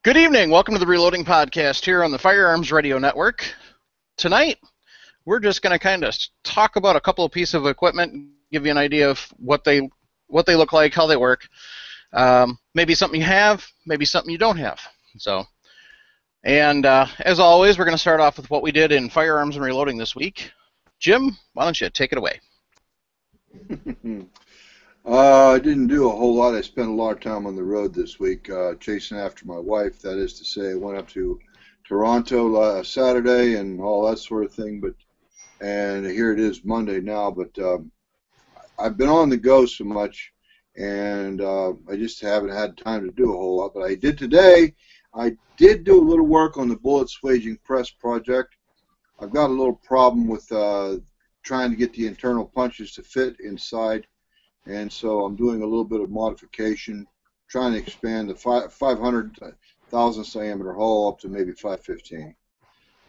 Good evening. Welcome to the Reloading Podcast here on the Firearms Radio Network. Tonight, we're just going to kind of talk about a couple of pieces of equipment, give you an idea of what they look like, how they work. Maybe something you have, maybe something you don't have. As always, we're going to start off with what we did in Firearms and Reloading this week. Jim, why don't you take it away? I didn't do a whole lot. I spent a lot of time on the road this week chasing after my wife. That is to say, I went up to Toronto Saturday and all that sort of thing. And here it is Monday now. But I've been on the go so much, and I just haven't had time to do a whole lot. But I did today. I did do a little work on the bullet swaging press project. I've got a little problem with trying to get the internal punches to fit inside. And so I'm doing a little bit of modification, trying to expand the 500 thousandths diameter hole up to maybe 515.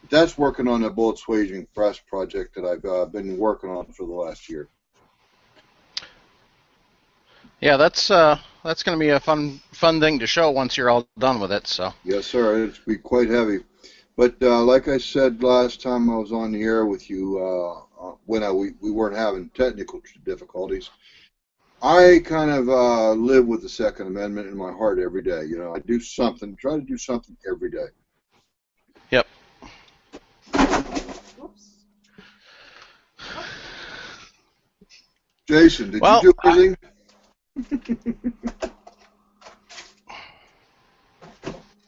That's working on the bullet swaging press project that I've been working on for the last year. Yeah, that's going to be a fun thing to show once you're all done with it. So. Yes, sir. It'll be quite heavy. But like I said last time I was on the air with you, when we weren't having technical difficulties, I kind of live with the Second Amendment in my heart every day. You know, I do something, try to do something every day. Yep. Oops. Jason, did you do anything?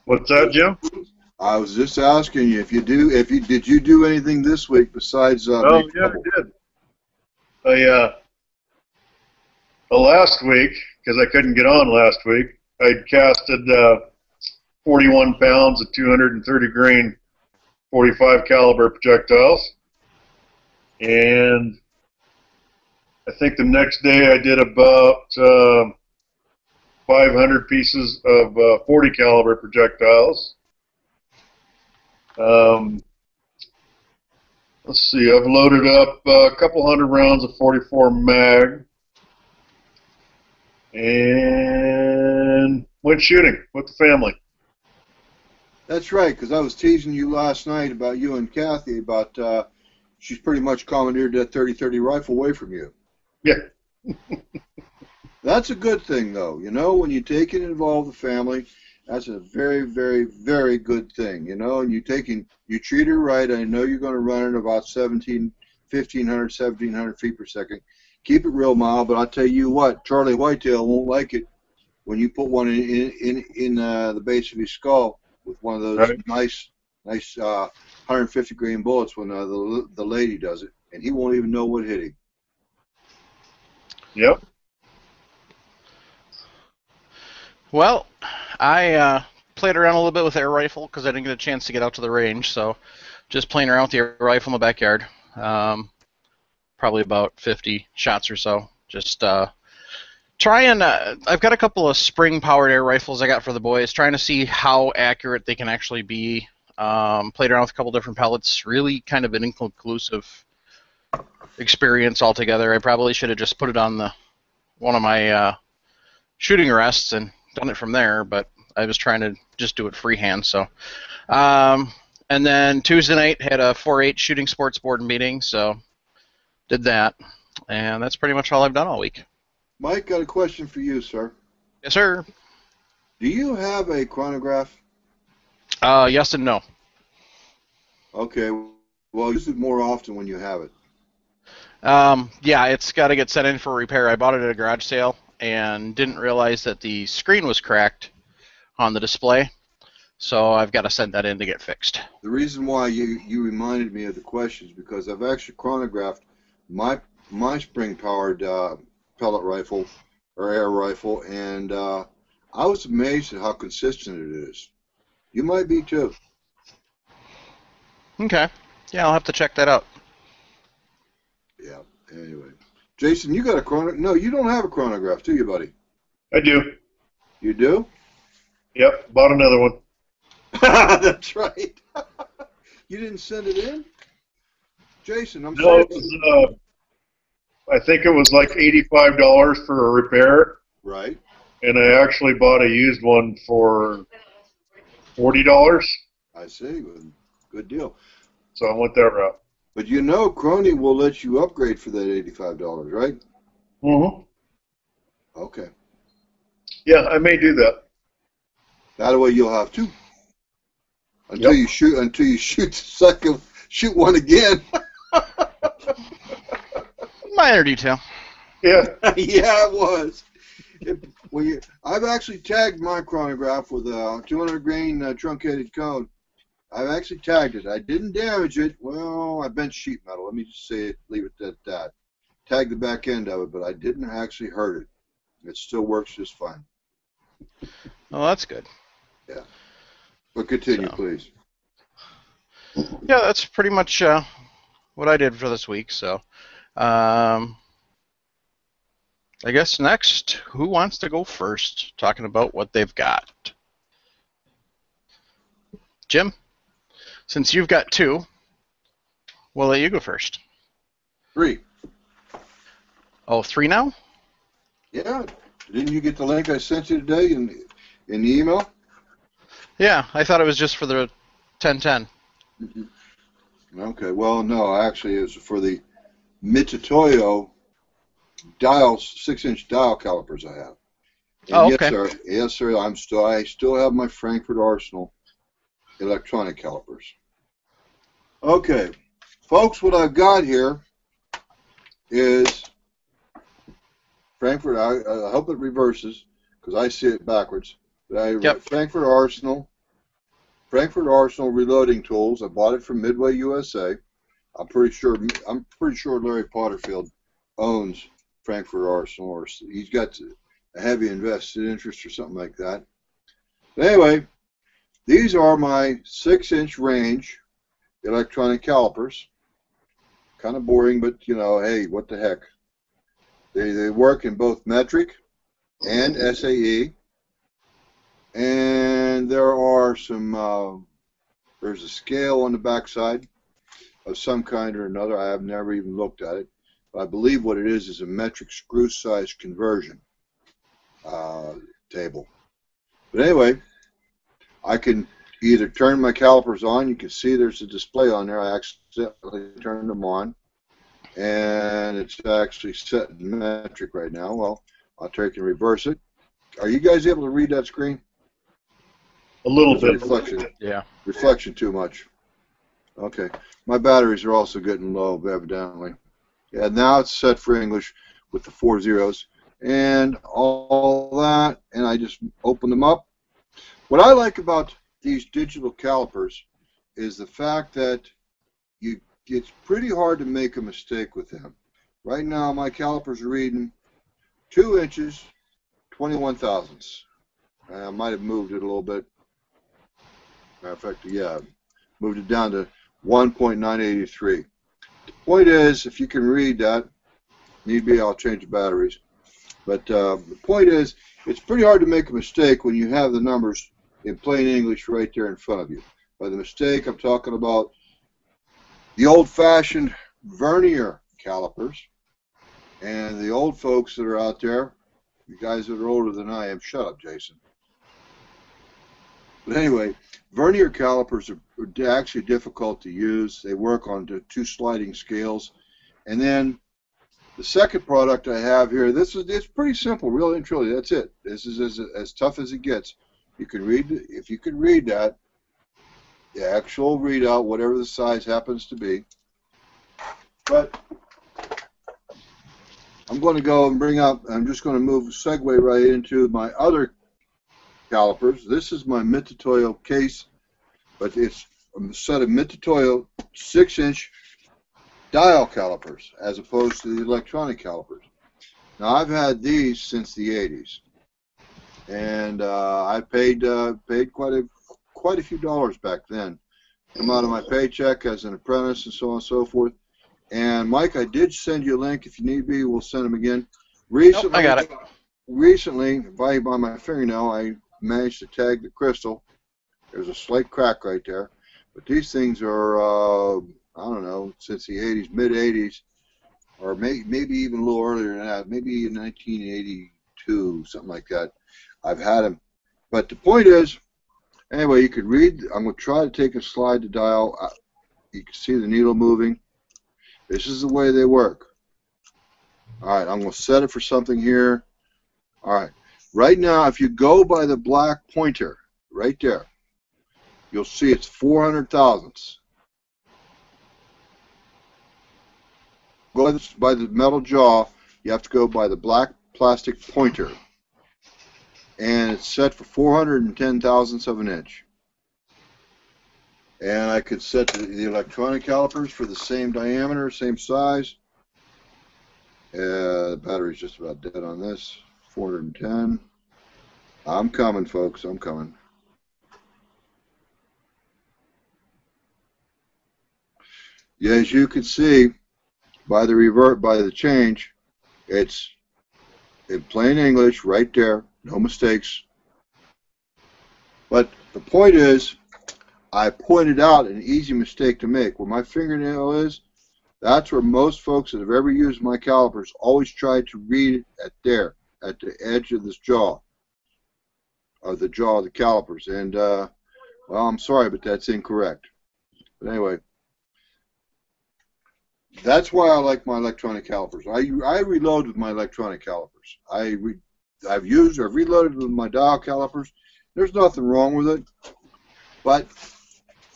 What's that, Jim? I was just asking you did you do anything this week besides? Oh yeah, I did. Last week, because I couldn't get on last week, I'd casted 41 pounds of 230 grain 45 caliber projectiles, and I think the next day I did about 500 pieces of 40 caliber projectiles. Let's see, I've loaded up a couple hundred rounds of 44 mag. And went shooting with the family. That's right, because I was teasing you last night about you and Kathy about she's pretty much commandeered that 30-30 rifle away from you. Yeah. That's a good thing, though. You know, when you take and involve the family, that's a very, very, very good thing. You know, and you treat her right. I know you're going to run it about 1,500, 1,700 feet per second. Keep it real mild, but I'll tell you what, Charlie Whitetail won't like it when you put one in the base of his skull with one of those right. nice 150 grain bullets when the lady does it, and he won't even know what hit him. Yep. Well, I played around a little bit with air rifle because I didn't get a chance to get out to the range, so just playing around with the air rifle in the backyard. Probably about 50 shots or so. Just trying. I've got a couple of spring-powered air rifles I got for the boys, trying to see how accurate they can actually be. Played around with a couple different pellets. Really kind of an inconclusive experience altogether. I probably should have just put it on one of my shooting rests and done it from there, but I was trying to just do it freehand. So, and then Tuesday night had a 4-H shooting sports board meeting, so did that, and that's pretty much all I've done all week. Mike, got a question for you, sir. Yes, sir. Do you have a chronograph? Yes and no. Okay, well, use it more often when you have it. Yeah, it's got to get sent in for repair. I bought it at a garage sale and didn't realize that the screen was cracked on the display, so I've got to send that in to get fixed. The reason why you reminded me of the question is because I've actually chronographed my spring-powered pellet rifle or air rifle, and I was amazed at how consistent it is. You might be too. Okay. Yeah, I'll have to check that out. Yeah. Anyway, Jason, you got a chronograph? No, you don't have a chronograph, do you, buddy? I do. You do? Yep. Bought another one. That's right. You didn't send it in? Jason, I'm sorry. No, I think it was like $85 for a repair. Right. And I actually bought a used one for $40. I see. Good deal. So I went that route. But you know, Crony will let you upgrade for that $85, right? Mm-hmm. Okay. Yeah, I may do that. That way you'll have two until Yep. you shoot one again. Minor detail. Yeah. Yeah, it was. I've actually tagged my chronograph with a 200 grain truncated cone. I've actually tagged it. I didn't damage it. Well, I bent sheet metal. Let me just say it, leave it at that. Tagged the back end of it, but I didn't actually hurt it. It still works just fine. Well, that's good. Yeah. But continue, So, please. yeah, that's pretty much what I did for this week. So, I guess next, who wants to go first? Talking about what they've got. Jim, since you've got two, we'll let you go first. 3. Oh, 3 now? Yeah. Didn't you get the link I sent you today in the email? Yeah, I thought it was just for the 1010. Okay. Well, no, actually, it was for the Mitutoyo dial 6-inch dial calipers I have. And Oh, yes, okay. sir. Yes, sir. I still have my Frankfurt Arsenal electronic calipers. Okay, folks, what I've got here is Frankfurt. I hope it reverses because I see it backwards. But Yep. Frankfurt Arsenal reloading tools. I bought it from Midway USA. I'm pretty sure Larry Potterfield owns Frankfurt Arsenal, or he's got a heavy invested interest or something like that. But anyway, these are my 6-inch range electronic calipers. Kind of boring, but you know, hey, what the heck? They work in both metric and SAE, and there are some. There's a scale on the backside of some kind or another. I have never even looked at it, but I believe what it is a metric screw size conversion table. But anyway, I can either turn my calipers on. You can see there's a display on there. I accidentally turned them on, and it's actually set in metric right now. Well, I'll take and reverse it. Are you guys able to read that screen? A little There's a bit. reflection. Yeah. Reflection too much. Okay. My batteries are also getting low, evidently. Yeah, now it's set for English with the 4 zeros and all that, and I just open them up. What I like about these digital calipers is the fact that it's pretty hard to make a mistake with them. Right now, my calipers are reading 2 inches, 21 thousandths. I might have moved it a little bit. Matter of fact, yeah, moved it down to 1.983. The point is, if you can read that, need be, I'll change the batteries. But the point is, it's pretty hard to make a mistake when you have the numbers in plain English right there in front of you. By the mistake, I'm talking about the old-fashioned vernier calipers, and the old folks that are out there, the guys that are older than I am, shut up, Jason. But anyway, vernier calipers are actually difficult to use. They work on 2 sliding scales. And then the second product I have here, it's pretty simple, really and truly. That's it. This is as tough as it gets. You can read, if you can read that, the actual readout, whatever the size happens to be. But I'm going to go and bring up, I'm just going to segue right into my other calipers. This is my Mitutoyo case, but it's a set of Mitutoyo 6-inch dial calipers as opposed to the electronic calipers. Now I've had these since the 80s, and I paid quite a few dollars back then. Come out of my paycheck as an apprentice and so on and so forth. And Mike, I did send you a link. If you need be, we'll send them again. Recently, Nope, I got it. Recently, by my fingernail, I managed to tag the crystal. There's a slight crack right there. But these things are, I don't know, since the 80s, mid-80s, or maybe even a little earlier than that, maybe in 1982, something like that. I've had them. But the point is, Anyway, you could read. I'm going to try to take a slide to dial. You can see the needle moving. This is the way they work. All right, I'm going to set it for something here. All right. Right now, if you go by the black pointer right there, you'll see it's 400 thousandths. Go by the metal jaw, you have to go by the black plastic pointer. And it's set for 410 thousandths of an inch. And I could set the electronic calipers for the same diameter, same size. The battery's just about dead on this. 410. I'm coming, folks. I'm coming. Yeah, as you can see, by the change, it's in plain English right there, no mistakes. But the point is, I pointed out an easy mistake to make. Where my fingernail is, that's where most folks that have ever used my calipers always try to read it at the edge of this jaw, of the jaw of the calipers. And, well, I'm sorry, but that's incorrect. But anyway, that's why I like my electronic calipers. I reload with my electronic calipers. I've reloaded with my dial calipers. There's nothing wrong with it, but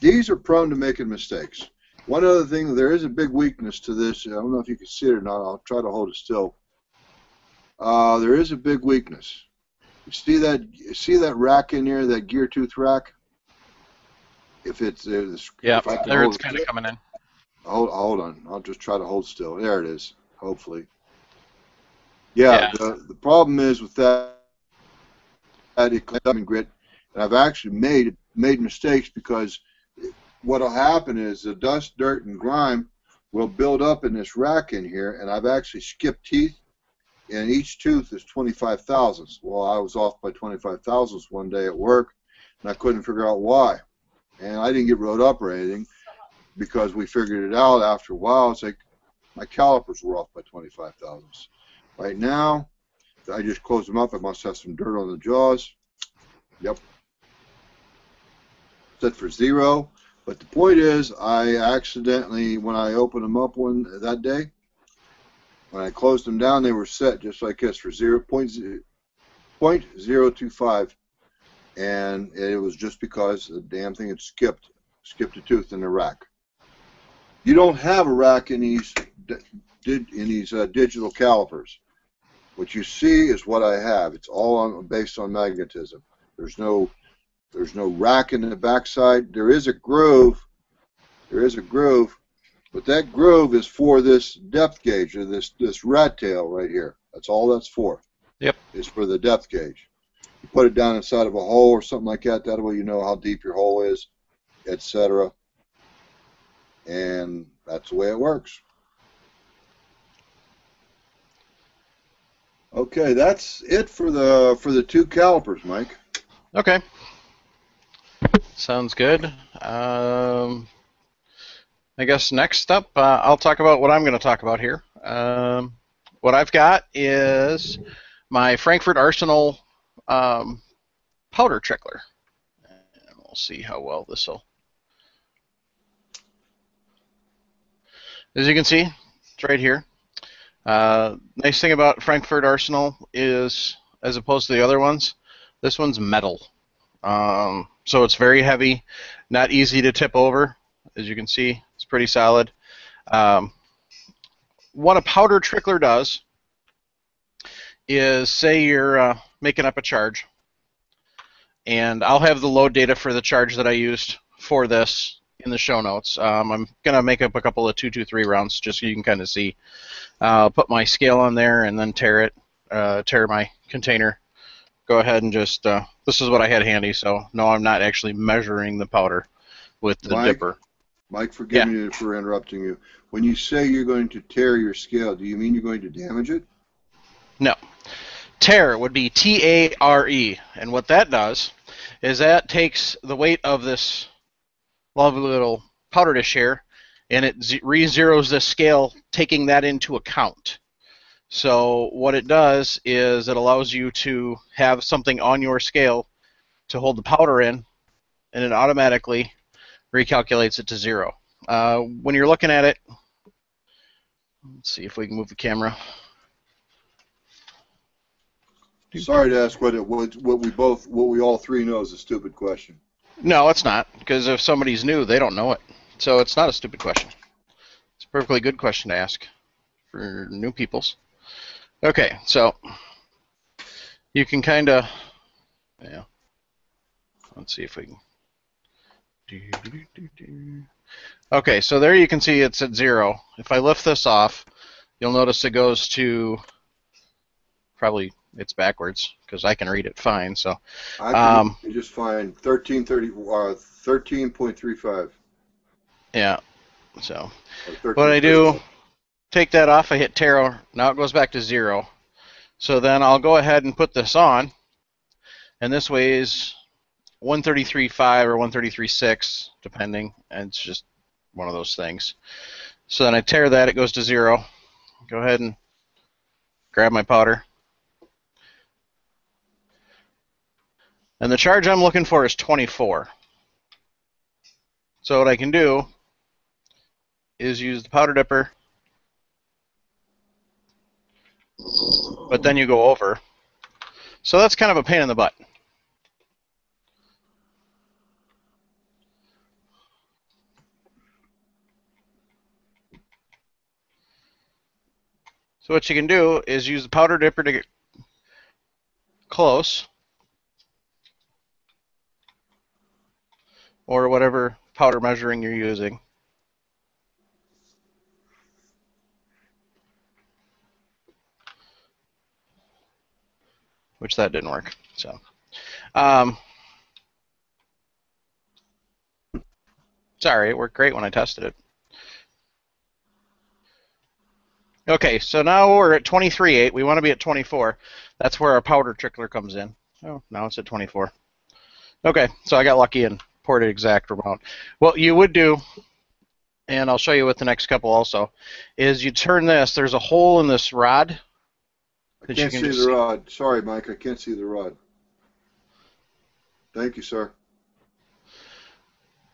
these are prone to making mistakes. One other thing, there is a big weakness to this. I don't know if you can see it or not. I'll try to hold it still. There is a big weakness. You see that rack in there, that gear tooth rack? If it's Yeah, if I can there hold it's kind of coming in. Hold on. I'll just try to hold still. There it is. Hopefully. Yeah. The problem is with that it comes up in grit, and I've actually made mistakes because what'll happen is the dust, dirt, and grime will build up in this rack in here, and I've actually skipped teeth, and each tooth is 25 thousandths. Well, I was off by 25 thousandths one day at work, and I couldn't figure out why. And I didn't get wrote up or anything, because we figured it out after a while. It's like my calipers were off by 25 thousandths. Right now, I just closed them up. I must have some dirt on the jaws. Yep. Set for 0. But the point is, I accidentally, when I opened them up that day, when I closed them down, they were set just like this for 0.025. And it was just because the damn thing had skipped a tooth in the rack. You don't have a rack in these digital calipers. What you see is what I have. It's all based on magnetism. There's no rack in the backside. There is a groove. But that groove is for this depth gauge, or this rat tail right here. That's all that's for. Yep. It's for the depth gauge. You put it down inside of a hole or something like that. That way you know how deep your hole is, etc. And that's the way it works. Okay, that's it for the two calipers, Mike. Okay. Sounds good. I guess next up, I'll talk about what I'm going to talk about here. What I've got is my Frankfurt Arsenal powder trickler. And we'll see how well this will. As you can see, it's right here. Nice thing about Frankfurt Arsenal is, as opposed to the other ones, this one's metal. So it's very heavy, not easy to tip over. As you can see, it's pretty solid. What a powder trickler does is, say you're making up a charge, and I'll have the load data for the charge that I used for this in the show notes. I'm going to make up a couple of 223 rounds just so you can kind of see. I'll put my scale on there and then tear my container. Go ahead and just, this is what I had handy, so no, I'm not actually measuring the powder with the dipper. Mike, forgive me for interrupting you. When you say you're going to tear your scale, do you mean you're going to damage it? No. Tare would be T-A-R-E, and what that does is that takes the weight of this lovely little powder dish here, and it re-zeroes the scale, taking that into account. So what it does is it allows you to have something on your scale to hold the powder in and it automatically recalculates it to 0. When you're looking at it, let's see if we can move the camera. Sorry to ask what we all three know is a stupid question. No, it's not, because if somebody's new, they don't know it. So it's not a stupid question. It's a perfectly good question to ask for new peoples. Okay, so you can kind of, yeah. Let's see if we can. Okay, so there you can see it's at 0. If I lift this off, you'll notice it goes to, probably it's backwards because I can read it fine. So I can just find 13.35. Yeah. So what I do, take that off, I hit tare, now it goes back to 0. So then I'll go ahead and put this on, and this weighs 133.5 or 133.6, depending, and it's just one of those things. So then I tare that, it goes to 0. Go ahead and grab my powder. And the charge I'm looking for is 24. So what I can do is use the powder dipper, but then you go over. So that's kind of a pain in the butt. So what you can do is use the powder dipper to get close, or whatever powder measuring you're using. Which that didn't work. So, sorry, it worked great when I tested it. Okay, so now we're at 23.8. We want to be at 24. That's where our powder trickler comes in. Oh, now it's at 24. Okay, so I got lucky and poured it exact amount. What you would do, and I'll show you with the next couple also, is you turn this. There's a hole in this rod. I can't see the rod. Sorry, Mike, I can't see the rod. Thank you, sir.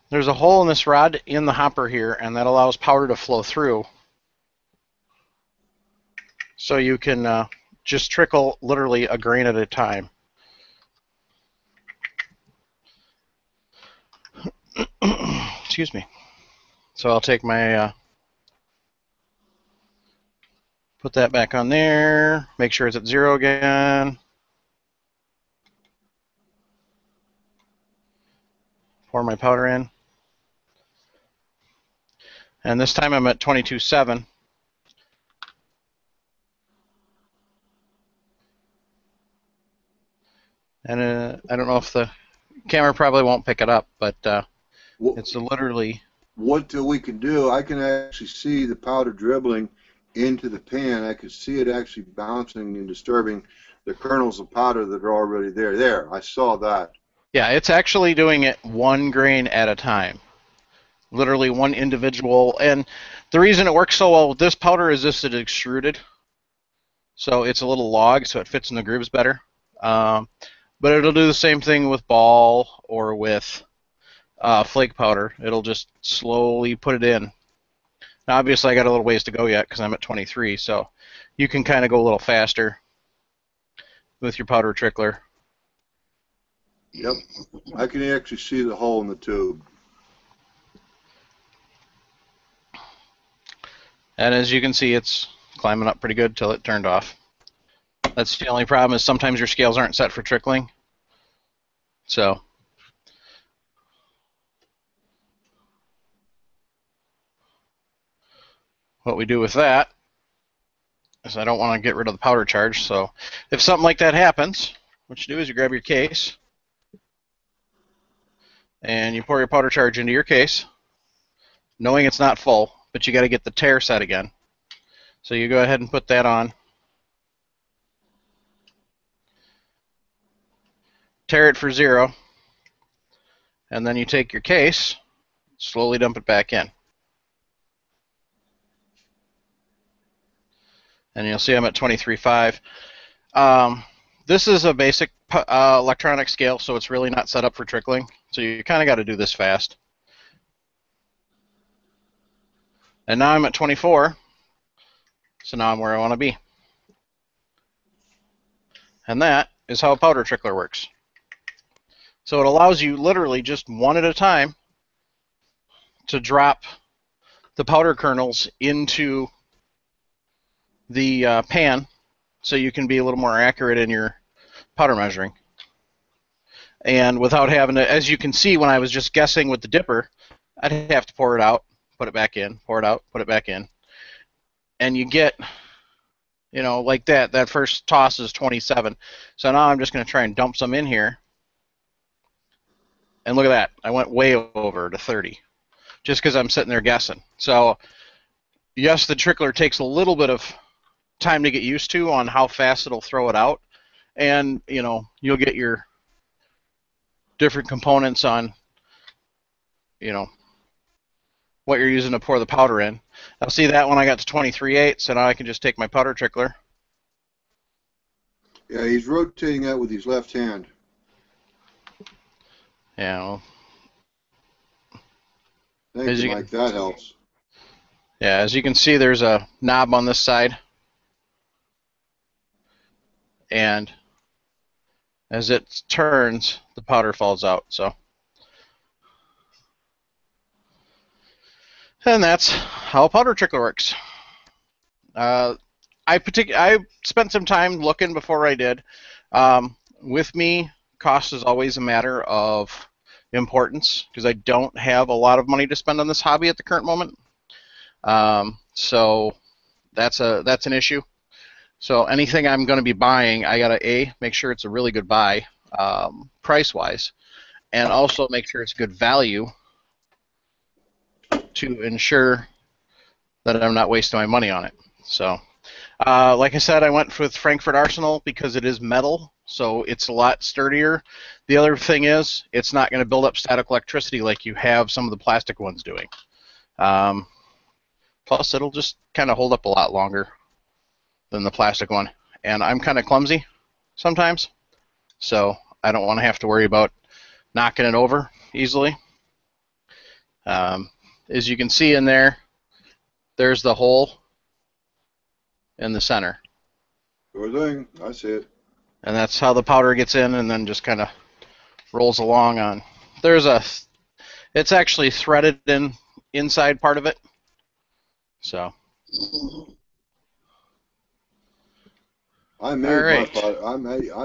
There's a hole in this rod in the hopper here, and that allows powder to flow through. So you can just trickle literally a grain at a time. Excuse me. So I'll take my, put that back on there, make sure it's at 0 again. Pour my powder in. And this time I'm at 22.7. And I don't know if the camera probably won't pick it up, but it's literally... What we can do, I can actually see the powder dribbling into the pan. I can see it actually bouncing and disturbing the kernels of powder that are already there. There, I saw that. Yeah, it's actually doing it 1 grain at a time. Literally one individual. And the reason it works so well with this powder is this is extruded. So it's a little log, so it fits in the grooves better. But it'll do the same thing with ball or with flake powder. It'll just slowly put it in. Now, obviously, I got a little ways to go yet because I'm at 23, so you can kind of go a little faster with your powder trickler. Yep, I can actually see the hole in the tube. And as you can see, it's climbing up pretty good till it turned off. That's the only problem, is sometimes your scales aren't set for trickling. So what we do with that is, I don't want to get rid of the powder charge, so if something like that happens, what you do is you grab your case and you pour your powder charge into your case, knowing it's not full, but you got to get the tare set again. So you go ahead and put that on. Tare it for 0, and then you take your case, slowly dump it back in. And you'll see I'm at 23.5. This is a basic electronic scale, so it's really not set up for trickling. So you kind of got to do this fast. And now I'm at 24. So now I'm where I want to be. And that is how a powder trickler works. So it allows you literally just one at a time to drop the powder kernels into the pan so you can be a little more accurate in your powder measuring. And without having to, as you can see when I was just guessing with the dipper, I'd have to pour it out, put it back in, pour it out, put it back in. And you get, you know, like that first toss is 27. So now I'm just going to try and dump some in here. And look at that. I went way over to 30 just because I'm sitting there guessing. So yes, the trickler takes a little bit of time to get used to on how fast it'll throw it out. And, you know, you'll get your different components on, you know, what you're using to pour the powder in. I'll see that when I got to 23/8, so now I can just take my powder trickler. Yeah, he's rotating that with his left hand. Yeah, well, Thank you, Mike. That helps. Yeah, as you can see, there's a knob on this side. And as it turns, the powder falls out. So, and that's how a powder trickler works. I spent some time looking before I did. With me, cost is always a matter of importance because I don't have a lot of money to spend on this hobby at the current moment. So that's an issue. So anything I'm going to be buying, I gotta make sure it's a really good buy, price-wise, and also make sure it's good value to ensure that I'm not wasting my money on it. So, like I said, I went with Frankfurt Arsenal because it is metal, so it's a lot sturdier. The other thing is, it's not going to build up static electricity like you have some of the plastic ones doing. Plus, it'll just kind of hold up a lot longer than the plastic one. And I'm kind of clumsy sometimes, so I don't want to have to worry about knocking it over easily. As you can see in there, there's the hole in the center. Sure thing. I see it. And that's how the powder gets in and then just kind of rolls along on. It's actually threaded inside part of it. So. I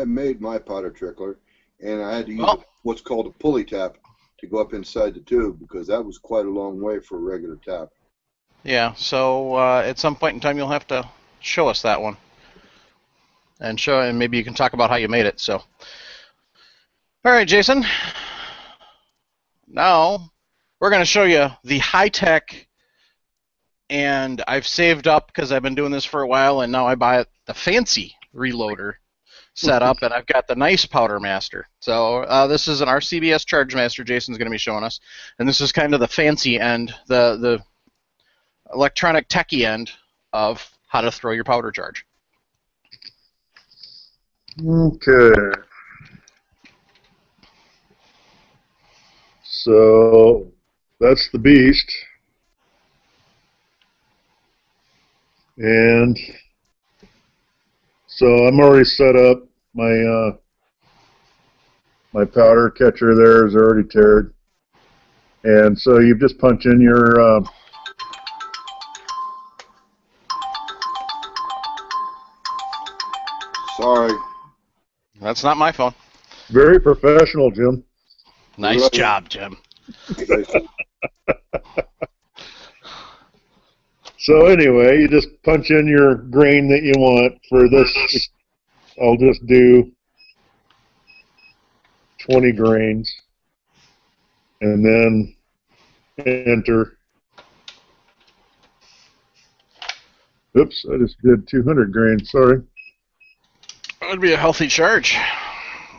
made my powder trickler, and I had to use what's called a pulley tap to go up inside the tube because that was quite a long way for a regular tap. Yeah, so at some point in time you'll have to show us that one, and maybe you can talk about how you made it. So, all right, Jason. Now we're going to show you the high-tech, and I've saved up because I've been doing this for a while, and now I buy the fancy reloader setup, and I've got the nice powder master. So this is an RCBS Charge Master Jason's going to be showing us, and this is kind of the fancy end, the electronic techie end of how to throw your powder charge. Okay. So that's the beast. And so I'm already set up. My my powder catcher there is already tared. And so you just punch in your Sorry. That's not my phone. very professional, Jim. Nice job, Jim. So anyway, you just punch in your grain that you want. For this, I'll just do 20 grains, and then enter. Oops, I just did 200 grains, sorry. That would be a healthy charge.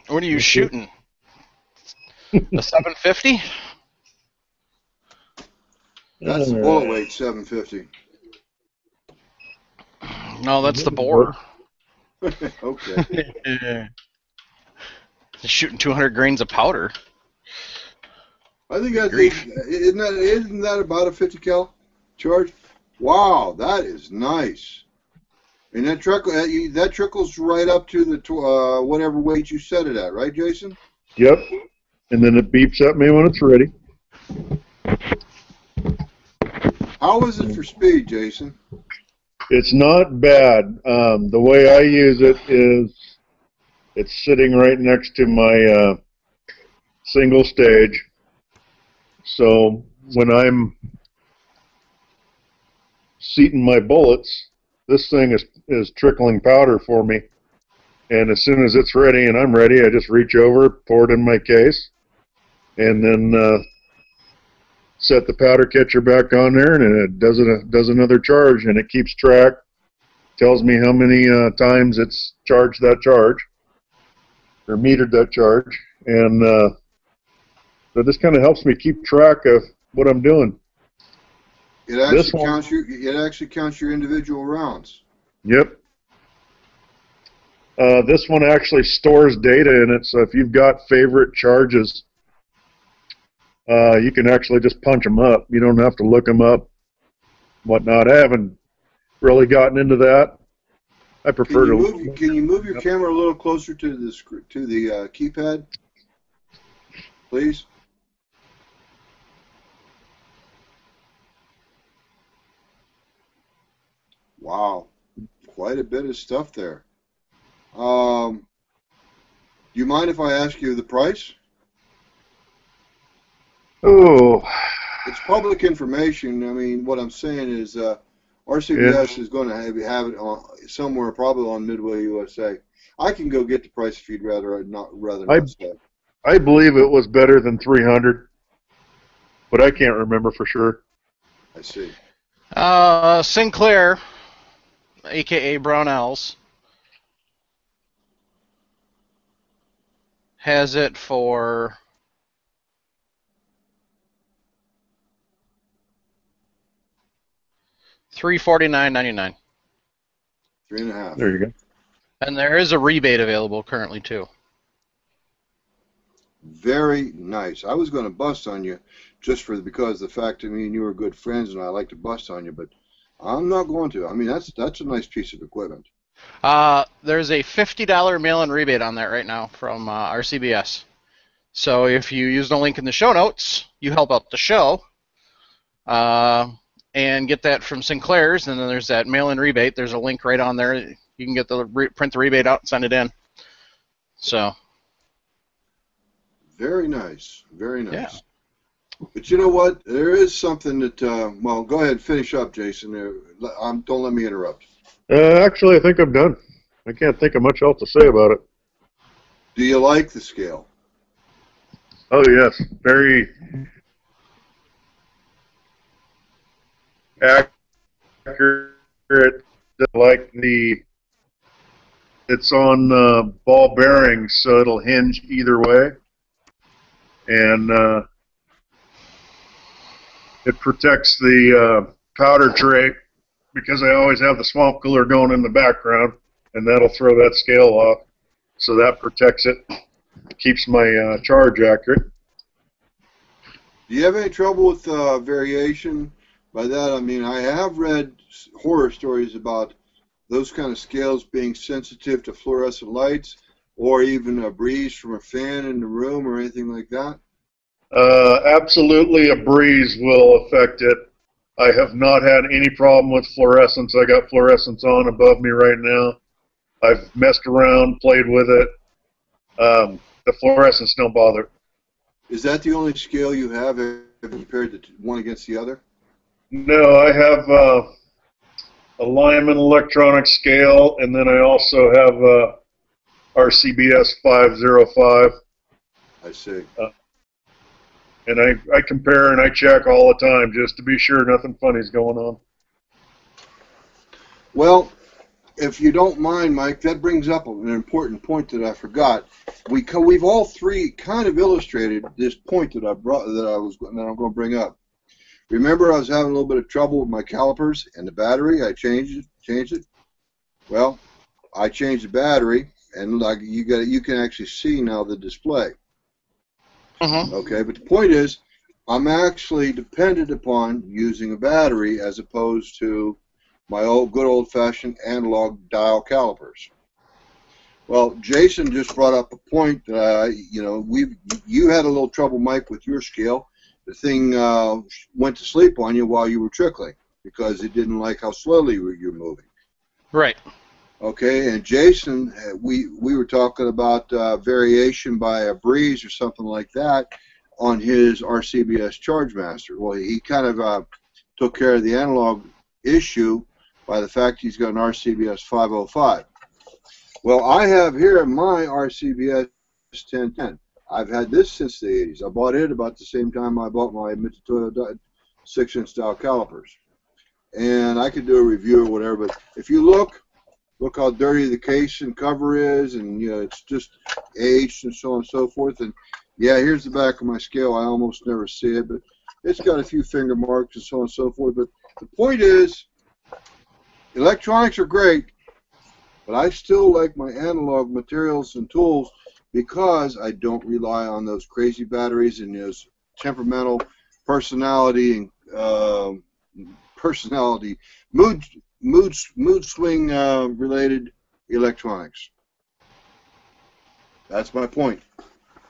What are you shooting? A 750? That's the bullet weight, 750. No, that's the bore. Okay. Just shooting 200 grains of powder. I think Good that grief. isn't that about a 50 cal charge? Wow, that is nice. And that trickles right up to the whatever weight you set it at, right, Jason? Yep. And then it beeps at me when it's ready. How is it for speed, Jason? It's not bad. The way I use it is it's sitting right next to my single stage. So when I'm seating my bullets, this thing is trickling powder for me. And as soon as it's ready and I'm ready, I just reach over, pour it in my case, and then set the powder catcher back on there, and it does another charge, and it keeps track, tells me how many times it's charged that charge, or metered that charge, and so this kind of helps me keep track of what I'm doing. It actually counts your individual rounds. Yep. This one actually stores data in it, so if you've got favorite charges, you can actually just punch them up. You don't have to look them up, whatnot. I haven't really gotten into that. I prefer Can you move your camera a little closer to the keypad, please? Wow, quite a bit of stuff there. Do you mind if I ask you the price? Oh, It's public information. I mean, what I'm saying is RCBS is going to have it on somewhere, probably on Midway USA. I can go get the price if you'd rather not say. I believe it was better than 300, but I can't remember for sure. I see. Sinclair, aka Brownells, has it for $349.99. 3.5. There you go. And there is a rebate available currently too. Very nice. I was going to bust on you just because the fact that me and you are good friends, and I like to bust on you, but I'm not going to. I mean, that's a nice piece of equipment. There's a $50 mail-in rebate on that right now from RCBS. So if you use the link in the show notes, you help out the show and get that from Sinclair's, and then there's that mail-in rebate. There's a link right on there. You can get print the rebate out and send it in. So. Very nice. Very nice. Yeah. But you know what? There is something that, well, go ahead, finish up, Jason. Don't let me interrupt. Actually, I think I'm done. I can't think of much else to say about it. Do you like the scale? Oh, yes. Very accurate. Like it's on ball bearings, so it'll hinge either way. And it protects the powder tray, because I always have the swamp cooler going in the background, and that'll throw that scale off. So that protects it, keeps my charge accurate. Do you have any trouble with variation? By that, I mean, I have read horror stories about those kind of scales being sensitive to fluorescent lights, or even a breeze from a fan in the room or anything like that. Absolutely, a breeze will affect it. I have not had any problem with fluorescence. I got fluorescence on above me right now. I've messed around, played with it. The fluorescence don't bother. Is that the only scale you have compared to one against the other? No, I have a Lyman electronic scale, and then I also have RCBS 505. I see. And I compare and I check all the time just to be sure nothing funny's going on. Well, if you don't mind, Mike, that brings up an important point that I forgot. We've all three kind of illustrated this point that I'm going to bring up. Remember, I was having a little bit of trouble with my calipers and the battery. I changed it. Well, I changed the battery, and like you can actually see now the display. Mm-hmm. Okay, but the point is, I'm actually dependent upon using a battery as opposed to my good old-fashioned analog dial calipers. Well, Jason just brought up a point that you had a little trouble, Mike, with your scale. The thing went to sleep on you while you were trickling because it didn't like how slowly you were moving. Right. Okay, and Jason, we were talking about variation by a breeze or something like that on his RCBS Chargemaster. Well, he kind of took care of the analog issue by the fact he's got an RCBS 505. Well, I have here my RCBS 1010. I've had this since the 80s. I bought it about the same time I bought my Mitutoyo 6-inch style calipers. And I could do a review or whatever, but if you look how dirty the case and cover is, and it's just aged and so on and so forth. And yeah, here's the back of my scale. I almost never see it, but it's got a few finger marks and so on and so forth. But the point is, electronics are great, but I still like my analog materials and tools because I don't rely on those crazy batteries and those temperamental personality and mood swing related electronics. That's my point.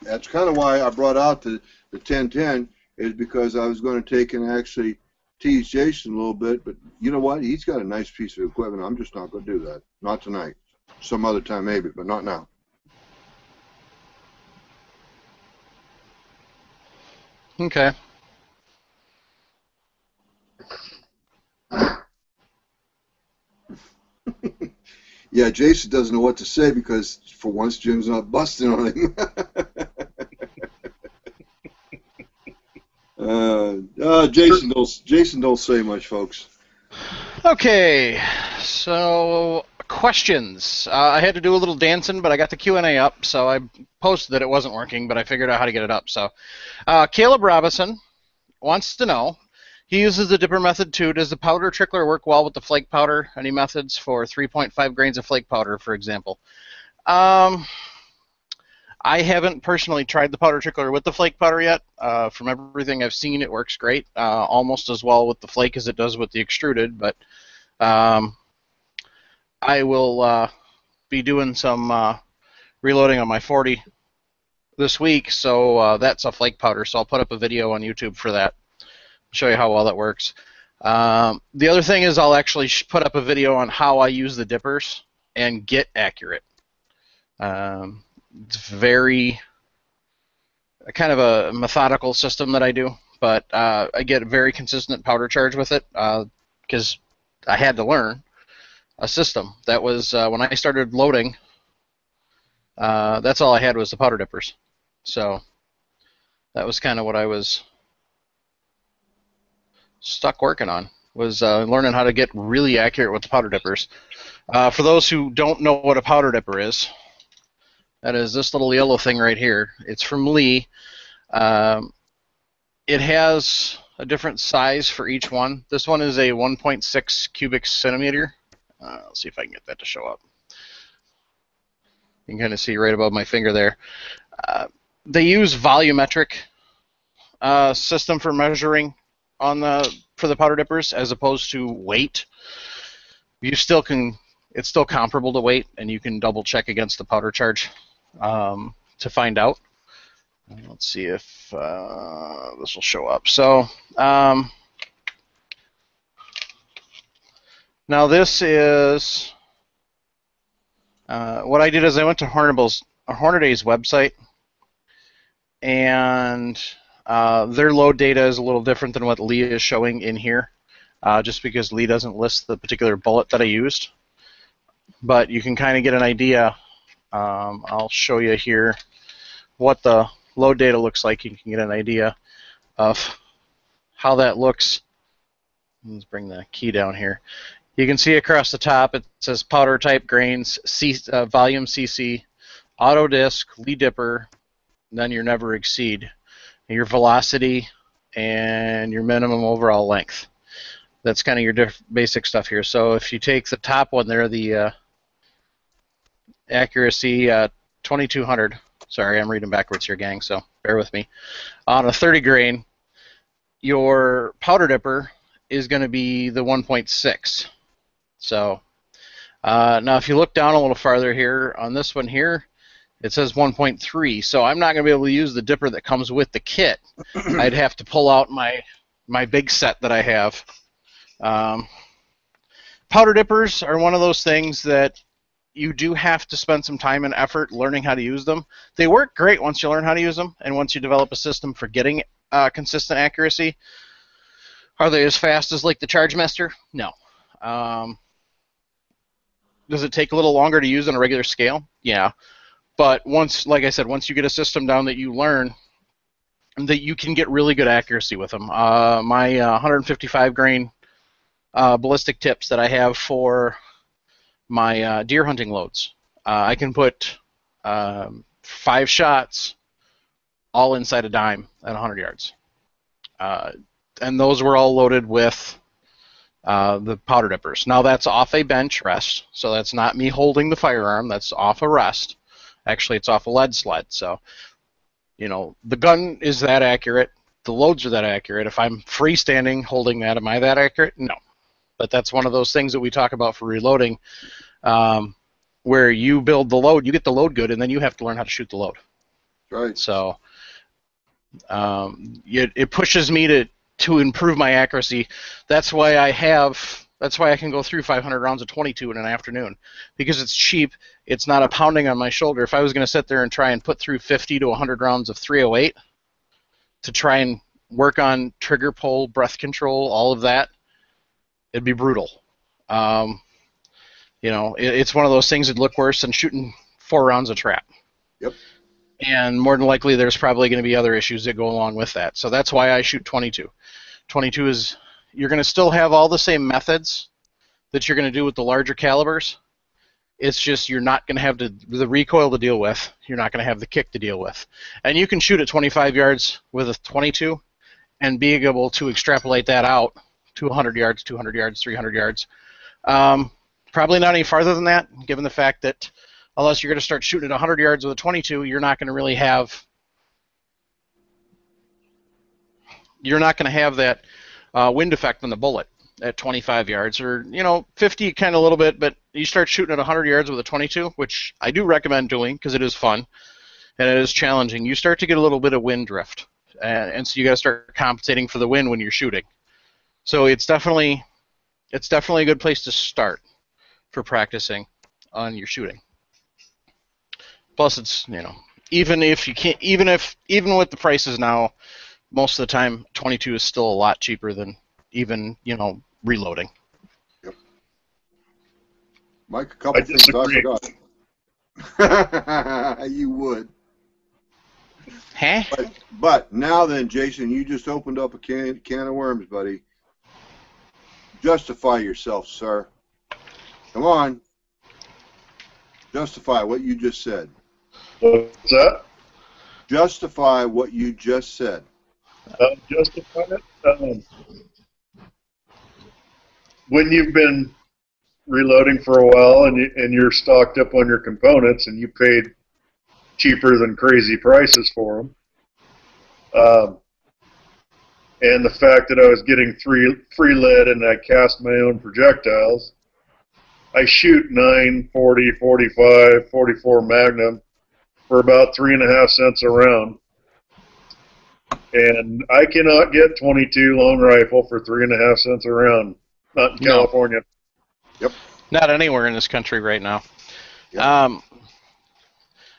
That's kind of why I brought out the 1010, is because I was going to take and actually tease Jason a little bit, but you know what? He's got a nice piece of equipment. I'm just not going to do that. Not tonight. Some other time maybe, but not now. Okay. Yeah, Jason doesn't know what to say because for once Jim's not busting on him. Jason don't say much, folks. Okay, so questions. I had to do a little dancing, but I got the Q&A up, so I posted that it wasn't working, but I figured out how to get it up. So, Caleb Robinson wants to know, he uses the dipper method too. Does the powder trickler work well with the flake powder? Any methods for 3.5 grains of flake powder, for example? I haven't personally tried the powder trickler with the flake powder yet. From everything I've seen, it works great, almost as well with the flake as it does with the extruded. But I will be doing some reloading on my 40 this week, so that's a flake powder. So I'll put up a video on YouTube for that, show you how well that works. The other thing is I'll actually put up a video on how I use the dippers and get accurate. It's very kind of a methodical system that I do, but I get a very consistent powder charge with it because I had to learn a system. That was when I started loading, that's all I had was the powder dippers. So that was kind of what I was stuck working on, was learning how to get really accurate with the powder dippers. For those who don't know what a powder dipper is, that is this little yellow thing right here. It's from Lee. It has a different size for each one. This one is a 1.6 cubic centimeter. Let's see if I can get that to show up. You can kind of see right above my finger there. They use volumetric system for measuring on for the powder dippers as opposed to weight. You still can. It's still comparable to weight, and you can double check against the powder charge to find out. Let's see if this will show up. So now this is what I did is I went to Hornaday's website, and their load data is a little different than what Lee is showing in here, just because Lee doesn't list the particular bullet that I used. But you can kind of get an idea. I'll show you here what the load data looks like. You can get an idea of how that looks. Let's bring the key down here. You can see across the top it says powder type grains, volume CC, auto disc, Lee dipper, then your never exceed, your velocity, and your minimum overall length. That's kind of your basic stuff here. So if you take the top one there, the accuracy 2200. Sorry, I'm reading backwards here, gang, so bear with me. On a 30 grain, your powder dipper is going to be the 1.6. So now if you look down a little farther here on this one here, it says 1.3. So I'm not going to be able to use the dipper that comes with the kit. I'd have to pull out my big set that I have. Powder dippers are one of those things that you do have to spend some time and effort learning how to use them. They work great once you learn how to use them, and once you develop a system for getting consistent accuracy. Are they as fast as like the Chargemaster? No. Does it take a little longer to use on a regular scale? Yeah. But once, like I said, once you get a system down that you learn, that you can get really good accuracy with them. My 155 grain ballistic tips that I have for my deer hunting loads, I can put 5 shots all inside a dime at 100 yards. And those were all loaded with the powder dippers. Now that's off a bench rest, so that's not me holding the firearm. That's off a rest. Actually, it's off a lead sled. So, you know, the gun is that accurate. The loads are that accurate. If I'm freestanding holding that, am I that accurate? No. But that's one of those things that we talk about for reloading, where you build the load, you get the load good, and then you have to learn how to shoot the load. Right. So it pushes me to improve my accuracy. That's why I can go through 500 rounds of 22 in an afternoon, because it's cheap. It's not a pounding on my shoulder. If I was going to sit there and try and put through 50 to 100 rounds of 308 to try and work on trigger pull, breath control, all of that, it'd be brutal. You know, it's one of those things that look worse than shooting 4 rounds of trap. Yep. And more than likely, there's probably going to be other issues that go along with that. So that's why I shoot 22. 22 is, you're going to still have all the same methods that you're going to do with the larger calibers. It's just you're not going to have the recoil to deal with. You're not going to have the kick to deal with. And you can shoot at 25 yards with a 22 and be able to extrapolate that out to 100 yards, 200 yards, 300 yards. Probably not any farther than that, given the fact that unless you're going to start shooting at 100 yards with a 22, you're not going to really have that wind effect on the bullet at 25 yards, or 50 kind of a little bit, but you start shooting at 100 yards with a 22, which I do recommend doing because it is fun and it is challenging. You start to get a little bit of wind drift, and so you got to start compensating for the wind when you're shooting. So it's definitely a good place to start for practicing on your shooting. Plus, it's even if you can't, even with the prices now, most of the time 22 is still a lot cheaper than even reloading. Yep. Mike, a couple things disagree. I forgot. You would. Huh? But now then, Jason, you just opened up a can of worms, buddy. Justify yourself, sir. Come on. Justify what you just said. What's that? Justify what you just said. Justify it? When you've been reloading for a while and you're stocked up on your components and you paid cheaper than crazy prices for them, and the fact that I was getting free lead and I cast my own projectiles, I shoot 9, 40, 45, 44 Magnum for about 3.5 cents a round. And I cannot get 22 long rifle for 3.5 cents a round. Not in California. Yep. Not anywhere in this country right now. Yep.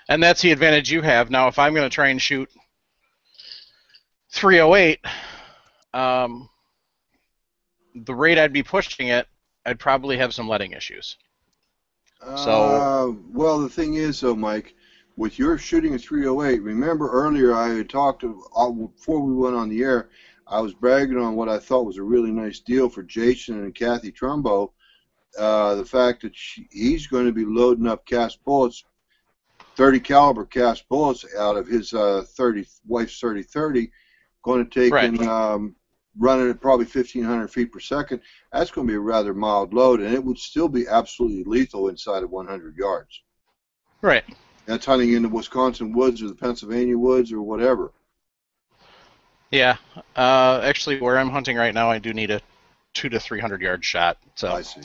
And that's the advantage you have. Now, if I'm going to try and shoot 308, the rate I'd be pushing it, I'd probably have some leading issues. Well, the thing is, though, Mike, with your shooting a 308, remember earlier I had talked, before we went on the air, I was bragging on what I thought was a really nice deal for Jason and Kathy Trumbo, the fact that he's going to be loading up cast bullets, 30 caliber cast bullets out of his wife's 30-30, going to take and running at probably 1,500 feet per second. That's going to be a rather mild load, and it would still be absolutely lethal inside of 100 yards. Right. That's hunting in the Wisconsin woods or the Pennsylvania woods or whatever. Yeah. Actually, where I'm hunting right now, I do need a 200 to 300 yard shot. So I see.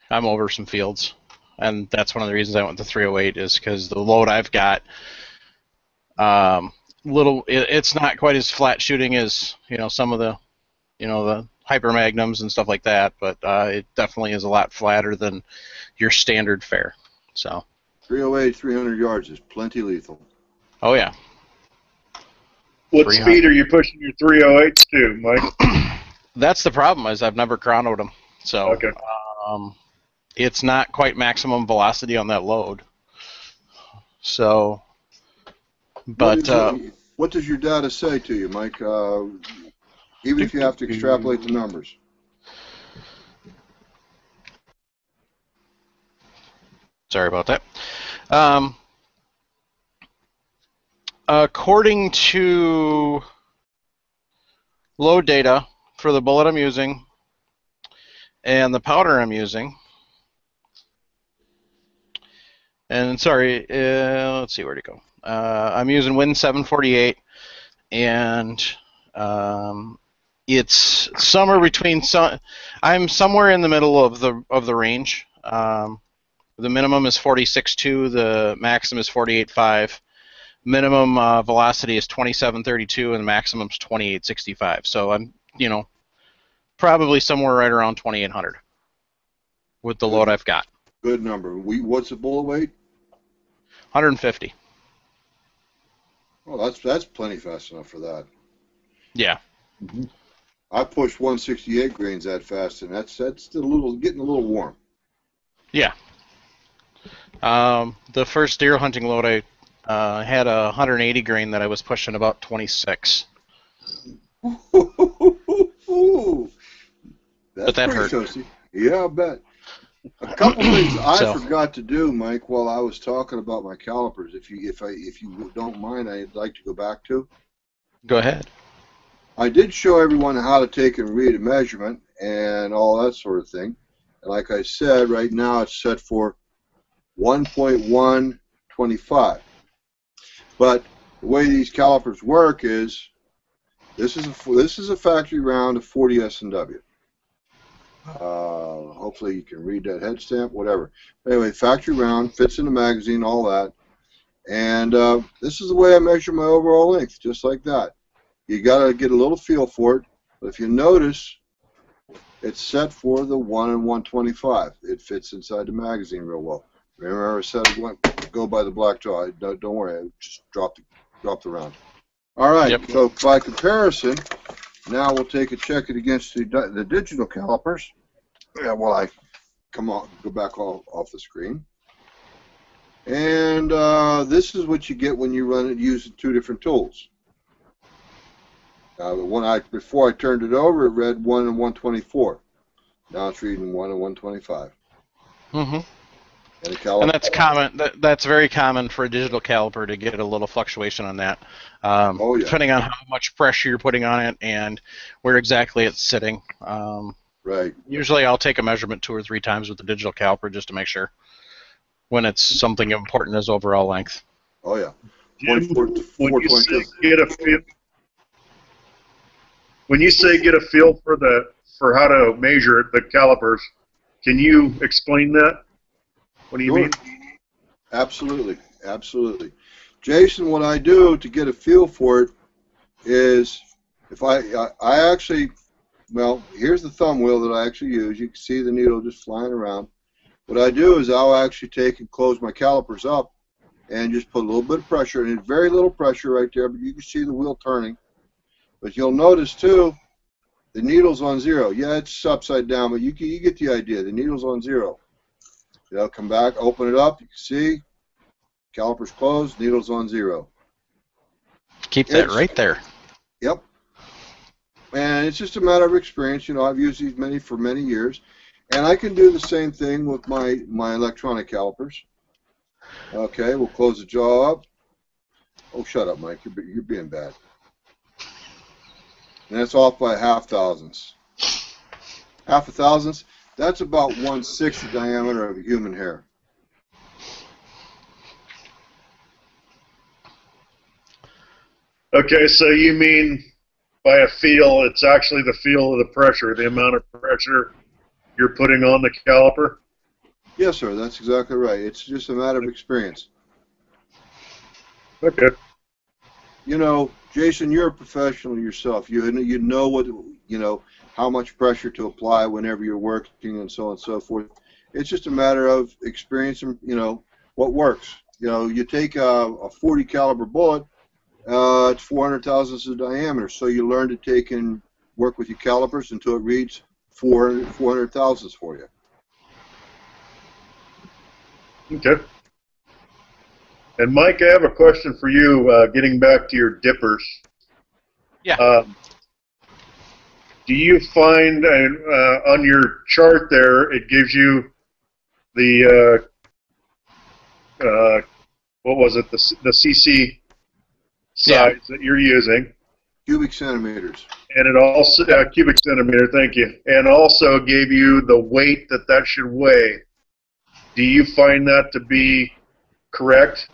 I'm over some fields, and that's one of the reasons I went to 308 is because the load I've got, it's not quite as flat shooting as some of the hyper magnums and stuff like that, but it definitely is a lot flatter than your standard fare. So. 308, 300 yards is plenty lethal. Oh yeah. What 300. speed are you pushing your 308s to, Mike? That's the problem is I've never chronoed them, so Okay. um, it's not quite maximum velocity on that load. So, but What does your data say to you, Mike? Even if you have to extrapolate the numbers. sorry about that. According to load data for the bullet I'm using and the powder I'm using, and sorry, let's see where'd it go. I'm using Win 748, and it's somewhere between. I'm somewhere in the middle of the range. The minimum is 46.2. The maximum is 48.5. Minimum velocity is 27.32, and the maximum is 28.65. So I'm, probably somewhere right around 2,800 with the load I've got. Good number. What's the bullet weight? 150. Well, that's plenty fast enough for that. Yeah. Mm-hmm. I pushed 168 grains that fast, and that's getting a little warm. Yeah. The first deer hunting load I had a 180 grain that I was pushing about 26. That's but that pretty hurt. toasty. Yeah, I bet. A couple things I forgot to do, Mike, while I was talking about my calipers. If you don't mind, I'd like to go back to. Go ahead. I did show everyone how to take and read a measurement and all that sort of thing. And like I said, right now it's set for 1.125. But the way these calipers work is this is a factory round of 40 S&W. Hopefully you can read that head stamp, whatever. Anyway, factory round, fits in the magazine, all that. And this is the way I measure my overall length, just like that. You got to get a little feel for it. But if you notice, it's set for the 1 and 125. It fits inside the magazine real well. Remember I said go by the black jaw. Don't worry, I just drop the round. All right, yep. So by comparison, now we'll take a check it against the digital calipers. Yeah, well, I go back off the screen. And this is what you get when you run it using two different tools. Before I turned it over, it read 1 and 124. Now it's reading 1 and 125. Mm-hmm. And that's common. That's very common for a digital caliper to get a little fluctuation on that, depending on how much pressure you're putting on it and where exactly it's sitting. Right. Usually, I'll take a measurement 2 or 3 times with the digital caliper just to make sure when it's something important as overall length. Oh yeah. Jim, when you say get a feel, when you say get a feel for how to measure the calipers, can you explain that? What do you mean? Absolutely, absolutely. Jason, what I do to get a feel for it is if I actually, well, here's the thumb wheel that I actually use. You can see the needle just flying around. What I do is I'll actually take and close my calipers up and just put a little bit of pressure, and very little pressure right there, but you can see the wheel turning. But you'll notice too, the needle's on 0. Yeah, it's upside down, but you get the idea. The needle's on 0. They'll come back, open it up. You can see, calipers closed, needle's on 0. Keep that right there. Yep. And it's just a matter of experience. I've used these for many years, and I can do the same thing with my electronic calipers. Okay, we'll close the jaw up. Oh, shut up, Mike. You're being bad. And that's off by half thousandths. Half a thousandths. That's about 1/6 the diameter of a human hair. Okay, so you mean by a feel, it's actually the feel of the pressure, the amount of pressure you're putting on the caliper? Yes, sir. That's exactly right. It's just a matter of experience. Okay. You know, Jason, you're a professional yourself. You know what, you know, how much pressure to apply whenever you're working and so on and so forth. It's just a matter of experience and, you know, what works. You know, you take a 40 caliber bullet, it's 400 thousandths of diameter, so you learn to take and work with your calipers until it reads 400 thousandths for you. Okay. And Mike, I have a question for you, getting back to your dippers. Yeah. Do you find on your chart there, it gives you the, what was it, the CC size that you're using? Cubic centimeters. And it also, cubic centimeter, thank you. And also gave you the weight that should weigh. Do you find that to be correct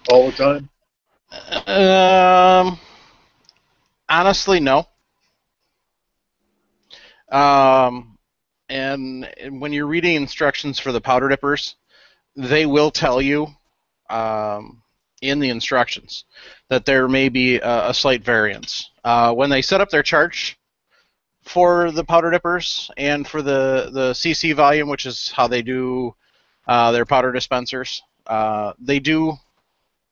all the time? Honestly, no. And when you're reading instructions for the powder dippers, they will tell you in the instructions that there may be a slight variance. When they set up their charge for the powder dippers and for the CC volume, which is how they do their powder dispensers, they do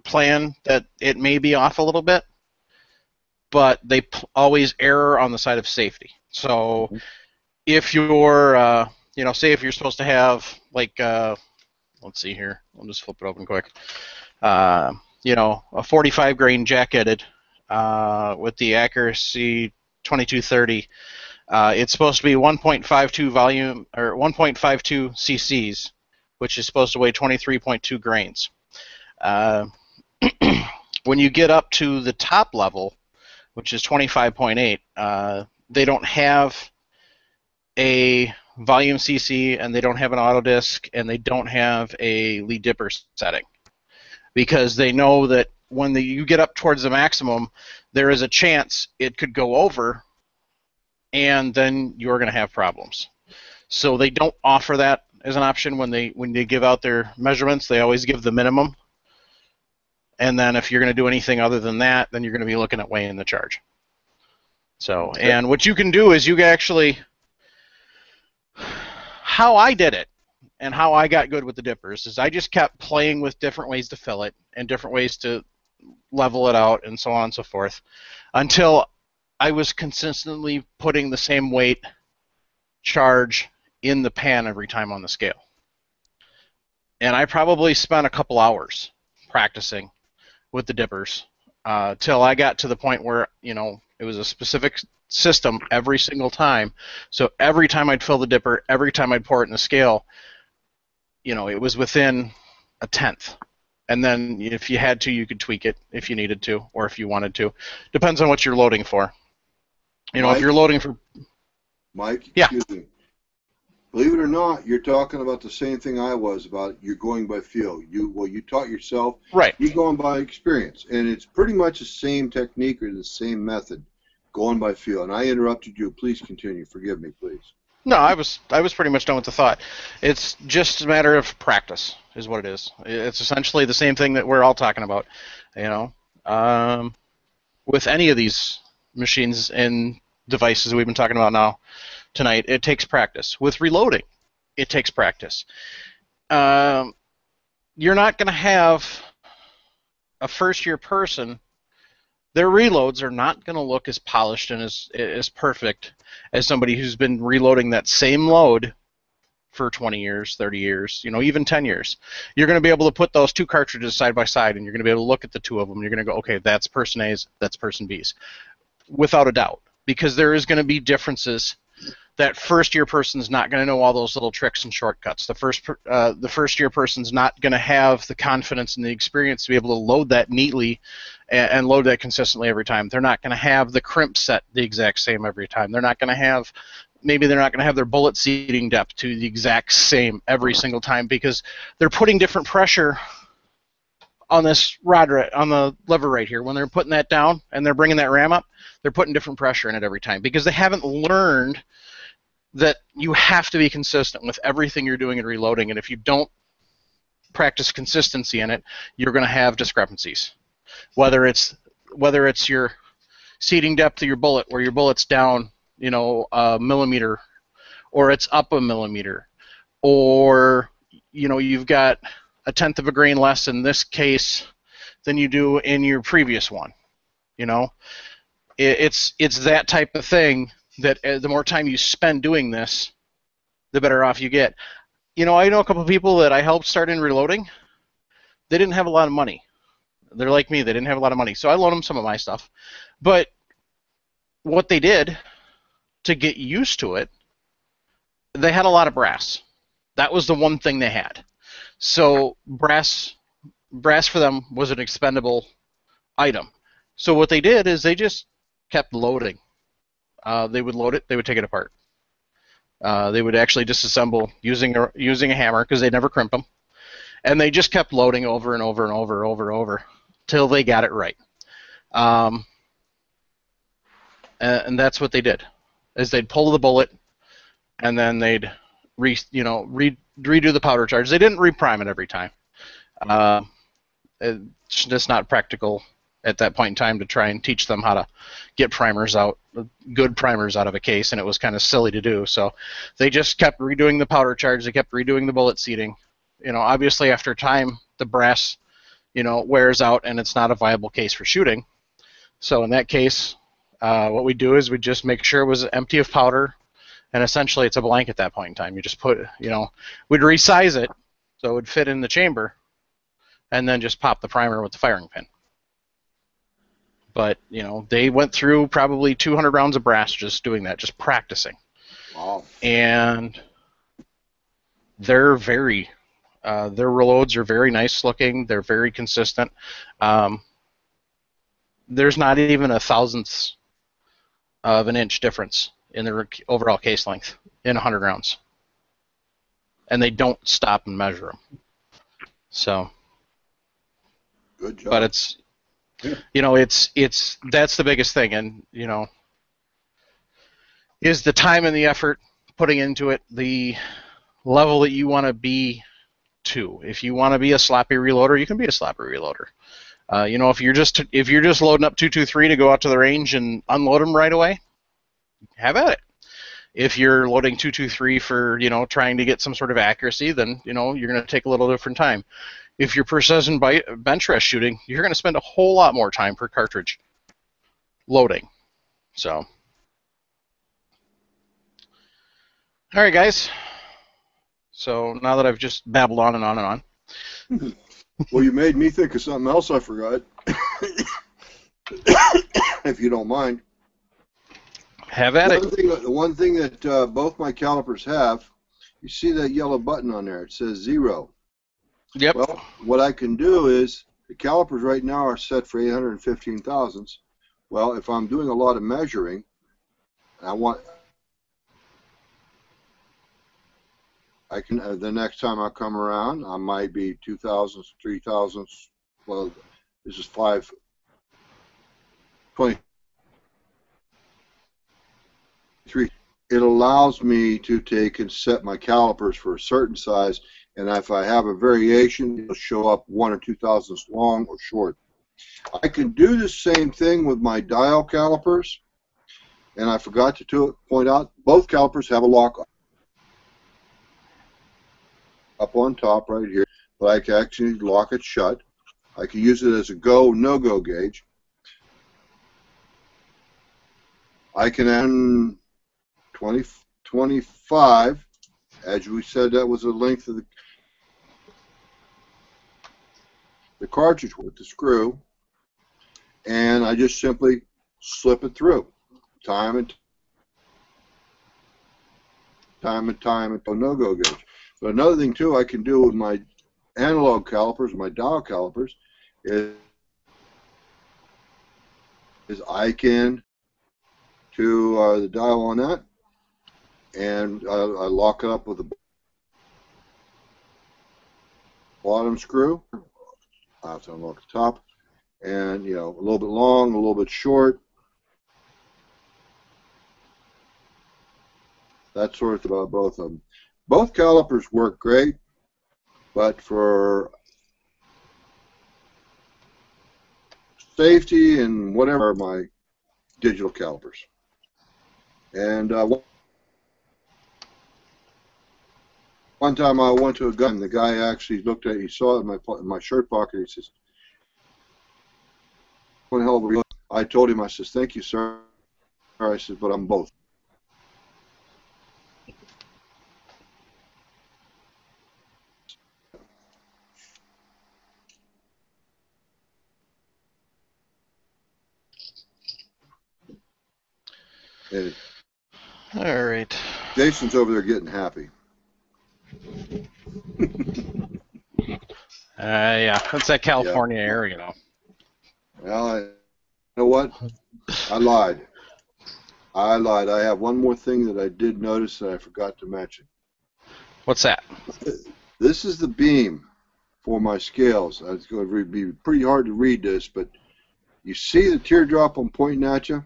plan that it may be off a little bit, but they always err on the side of safety. So if you're, you know, say if you're supposed to have, like, let's see here, I'll just flip it open quick, you know, a 45 grain jacketed with the accuracy 2230, it's supposed to be 1.52 volume, or 1.52 cc's, which is supposed to weigh 23.2 grains. When you get up to the top level, which is 25.8, they don't have a volume CC, and they don't have an auto disc, and they don't have a lead dipper setting, because they know that when you get up towards the maximum, there is a chance it could go over, and then you're going to have problems. So they don't offer that as an option when they give out their measurements. They always give the minimum, and then if you're going to do anything other than that, then you're going to be looking at weighing the charge. So, and what you can do is you can actually, how I did it and how I got good with the dippers is I just kept playing with different ways to fill it and different ways to level it out and so on and so forth until I was consistently putting the same weight charge in the pan every time on the scale. And I probably spent a couple hours practicing with the dippers till I got to the point where, you know, it was a specific system every single time. So every time I'd fill the dipper, every time I'd pour it in the scale, you know, it was within a tenth. And then if you had to, you could tweak it if you needed to or if you wanted to. Depends on what you're loading for. You know, Mike, if you're loading for... Mike, yeah. excuse me. Believe it or not, you're talking about the same thing I was about. You're going by feel. You taught yourself. Right. You're going by experience, and it's pretty much the same technique or the same method, going by feel. And I interrupted you. Please continue. Forgive me, please. No, I was pretty much done with the thought. It's just a matter of practice, is what it is. It's essentially the same thing that we're all talking about. You know, with any of these machines and devices we've been talking about now tonight, it takes practice. With reloading, it takes practice. You're not going to have a first-year person. Their reloads are not going to look as polished and as perfect as somebody who's been reloading that same load for 20 years, 30 years, you know, even 10 years. You're going to be able to put those two cartridges side by side, and you're going to be able to look at the two of them. You're going to go, okay, that's person A's, that's person B's, without a doubt, because there is going to be differences. That first-year person's not going to know all those little tricks and shortcuts. The first-year person's not going to have the confidence and the experience to be able to load that neatly and load that consistently every time. They're not going to have the crimp set the exact same every time. They're not going to have, maybe they're not going to have their bullet seating depth to the exact same every single time because they're putting different pressure on this rod on the lever right here, when they're putting that down and they're bringing that ram up, they're putting different pressure in it every time because they haven't learned that you have to be consistent with everything you're doing in reloading, and if you don't practice consistency in it, you're going to have discrepancies. Whether it's your seating depth of your bullet, where your bullet's down, a millimeter, or it's up a millimeter, or you've got a tenth of a grain less in this case than you do in your previous one. It's that type of thing that the more time you spend doing this, the better off you get. I know a couple of people that I helped start in reloading. They didn't have a lot of money. They're like me. They didn't have a lot of money, so I loaned them some of my stuff. But what they did to get used to it, they had a lot of brass. That was the one thing they had. So brass for them was an expendable item. So what they did is they just kept loading. They would load it. They would take it apart. They would actually disassemble using a hammer because they'd never crimp them. And they just kept loading over and over and over till they got it right. And that's what they did, is they'd pull the bullet, and then they'd redo the powder charge. They didn't reprime it every time. It's just not practical at that point in time to try and teach them how to get good primers out of a case, and it was kind of silly to do. So they just kept redoing the powder charge. They kept redoing the bullet seating. Obviously after time, the brass, wears out, and it's not a viable case for shooting. So in that case, what we do is we just make sure it was empty of powder, and essentially it's a blank at that point in time. You just put, we'd resize it so it would fit in the chamber, and then just pop the primer with the firing pin. But, they went through probably 200 rounds of brass just doing that, just practicing. Wow. And they're their reloads are very nice looking. They're very consistent. There's not even a thousandth of an inch difference in the overall case length in 100 rounds. And they don't stop and measure them. So. Good job. But it's, that's the biggest thing, and is the time and the effort putting into it, the level that you want to be to. If you want to be a sloppy reloader, you can be a sloppy reloader. If you're just loading up 223 to go out to the range and unload them right away, have at it. If you're loading 223 for trying to get some sort of accuracy, then you're going to take a little different time. If you're precision bench rest shooting, you're going to spend a whole lot more time per cartridge loading. So, all right, guys. So now that I've just babbled on and on and on. Well, you made me think of something else I forgot. If you don't mind. Have at it. The one thing that both my calipers have, you see that yellow button on there? It says 0. Yep. Well, what I can do is, the calipers right now are set for 815 thousandths. Well, if I'm doing a lot of measuring, and I can, the next time I come around, I might be 2 thousandths, 3 thousandths. Well, this is 523. It allows me to take and set my calipers for a certain size, and if I have a variation, it'll show up 1 or 2 thousandths long or short. I can do the same thing with my dial calipers, and I forgot to point out, both calipers have a lock up on top right here, but I can actually lock it shut. I can use it as a go, no-go gauge. I can add 25, as we said, that was the length of the cartridge with the screw, and I just simply slip it through, time and no-go gauge. But another thing too I can do with my analog calipers, my dial calipers, is I can to the dial on that, and I lock it up with a bottom screw, I have to unlock the top, and a little bit long, a little bit short. That sort of thing about both of them. Both calipers work great, but for safety and whatever are my digital calipers. And one time I went to a gun. The guy actually looked at it. He saw it in my shirt pocket. He says, "What the hell were you?" I told him, I says, "Thank you, sir." I said, "But I'm both." And All right. Jason's over there getting happy. Yeah, that's that California air, you know. Well, you know what? I lied. I have one more thing that I did notice that I forgot to mention. What's that? This is the beam for my scales. It's going to be pretty hard to read this, but you see the teardrop I'm pointing at you?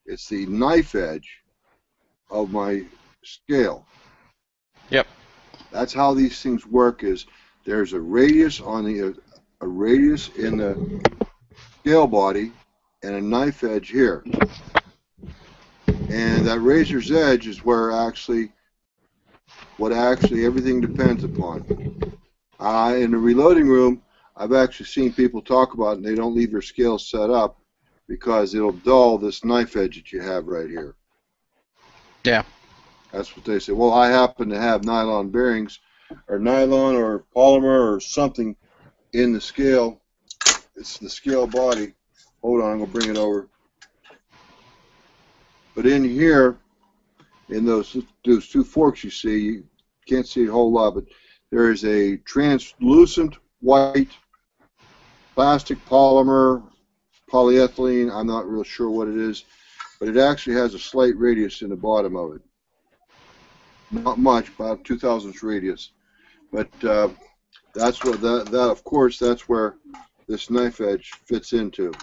It's the knife edge of my scale. Yep. That's how these things work. Is there's a radius on a radius in the scale body and a knife edge here, and that razor's edge is where what everything depends upon. In the reloading room, I've actually seen people talk about it, and they don't leave their scales set up because it'll dull this knife edge that you have right here. Yeah. That's what they say. Well, I happen to have nylon bearings, or nylon or polymer or something in the scale. It's the scale body. Hold on, I'm going to bring it over. But in here, in those two forks you see, you can't see a whole lot, but there is a translucent white plastic polymer, polyethylene, I'm not real sure what it is, but it actually has a slight radius in the bottom of it. Not much, about 2,000ths radius. But that's what that of course, that's where this knife edge fits into.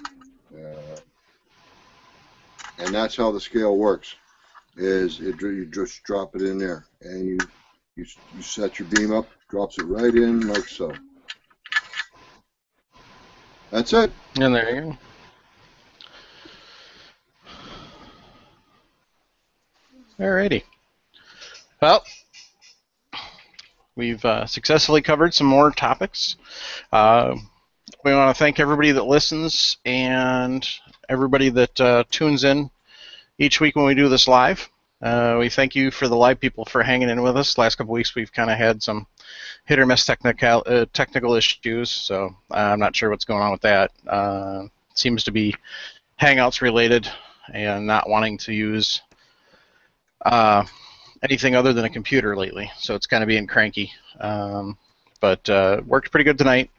And that's how the scale works. You just drop it in there, and you set your beam up, drops it right in like so. That's it. And there you go. Alrighty. Well, we've successfully covered some more topics. We want to thank everybody that listens and everybody that tunes in each week when we do this live. We thank you for the live people for hanging in with us. Last couple weeks we've kind of had some hit or miss technical issues, so I'm not sure what's going on with that. Seems to be Hangouts related and not wanting to use anything other than a computer lately, so it's kind of being cranky. But worked pretty good tonight.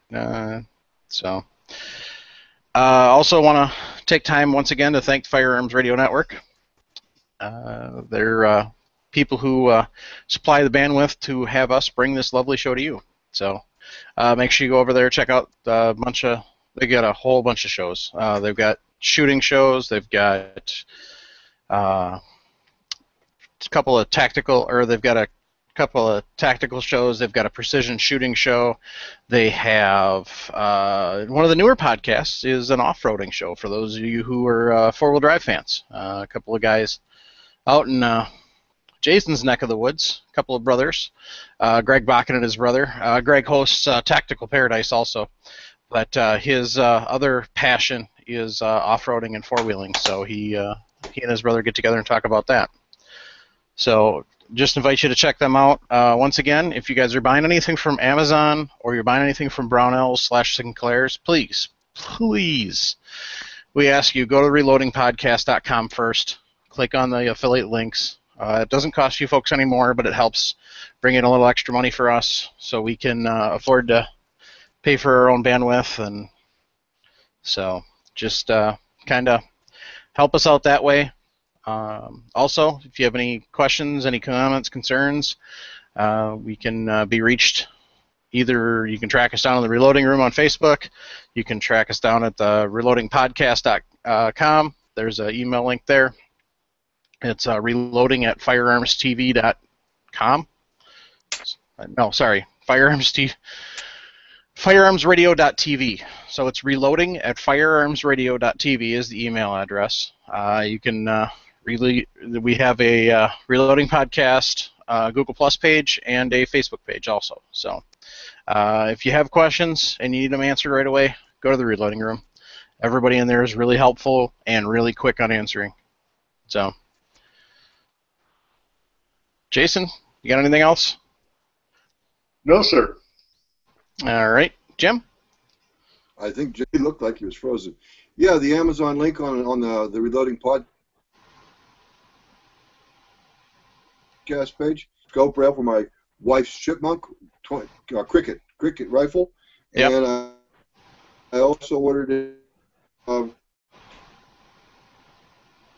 Also want to take time once again to thank Firearms Radio Network. They're people who supply the bandwidth to have us bring this lovely show to you. So make sure you go over there, check out a bunch of. They got a whole bunch of shows. They've got shooting shows. They've got a couple of tactical shows. They've got a precision shooting show. They have one of the newer podcasts is an off-roading show for those of you who are four-wheel drive fans. A couple of guys out in Jason's neck of the woods, a couple of brothers, Greg Bakken and his brother. Greg hosts Tactical Paradise also, but his other passion is off-roading and four-wheeling, so he and his brother get together and talk about that. So just invite you to check them out. Once again, if you guys are buying anything from Amazon or you're buying anything from Brownells/Sinclairs, please, we ask you, go to reloadingpodcast.com first. Click on the affiliate links. It doesn't cost you folks any more, but it helps bring in a little extra money for us so we can afford to pay for our own bandwidth. And so just kind of help us out that way. Also, if you have any questions, any comments, concerns, we can be reached either you can track us down in the Reloading Room on Facebook. You can track us down at the reloadingpodcast.com. There's an email link there. It's reloading@firearmstv.com. No, sorry, firearmsradio.tv. So it's reloading@firearmsradio.tv is the email address. You can we have a Reloading Podcast Google Plus page and a Facebook page also. So if you have questions and you need them answered right away, go to the Reloading Room. Everybody in there is really helpful and really quick on answering. So, Jason, you got anything else? No, sir. All right, Jim? I think Jay looked like he was frozen. Yeah, the Amazon link on the Reloading Podcast page. Scope rail for my wife's chipmunk cricket rifle. Yep. And I also ordered a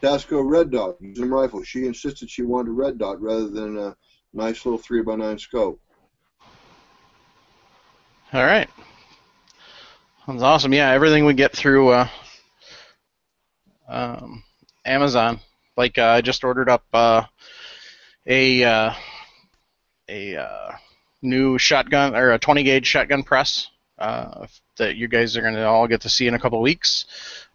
Tasco red dot rifle. She insisted she wanted a red dot rather than a nice little 3x9 scope. All right. That's awesome. Yeah, everything we get through Amazon. Like I just ordered up a new shotgun or a 20 gauge shotgun press that you guys are going to all get to see in a couple of weeks.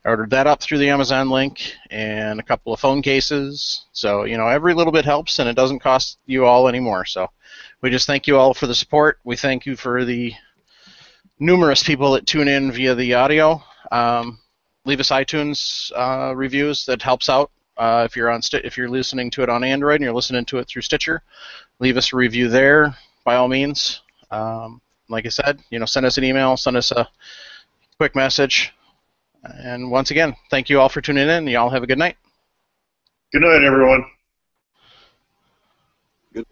I ordered that up through the Amazon link and a couple of phone cases. So, you know, every little bit helps and it doesn't cost you all anymore. So we just thank you all for the support. We thank you for the numerous people that tune in via the audio. Leave us iTunes reviews. That helps out. If you're listening to it on Android and you're listening to it through Stitcher, leave us a review there by all means. Like I said, you know, send us an email, send us a quick message. And once again, thank you all for tuning in. You all have a good night. Good night, everyone. Good.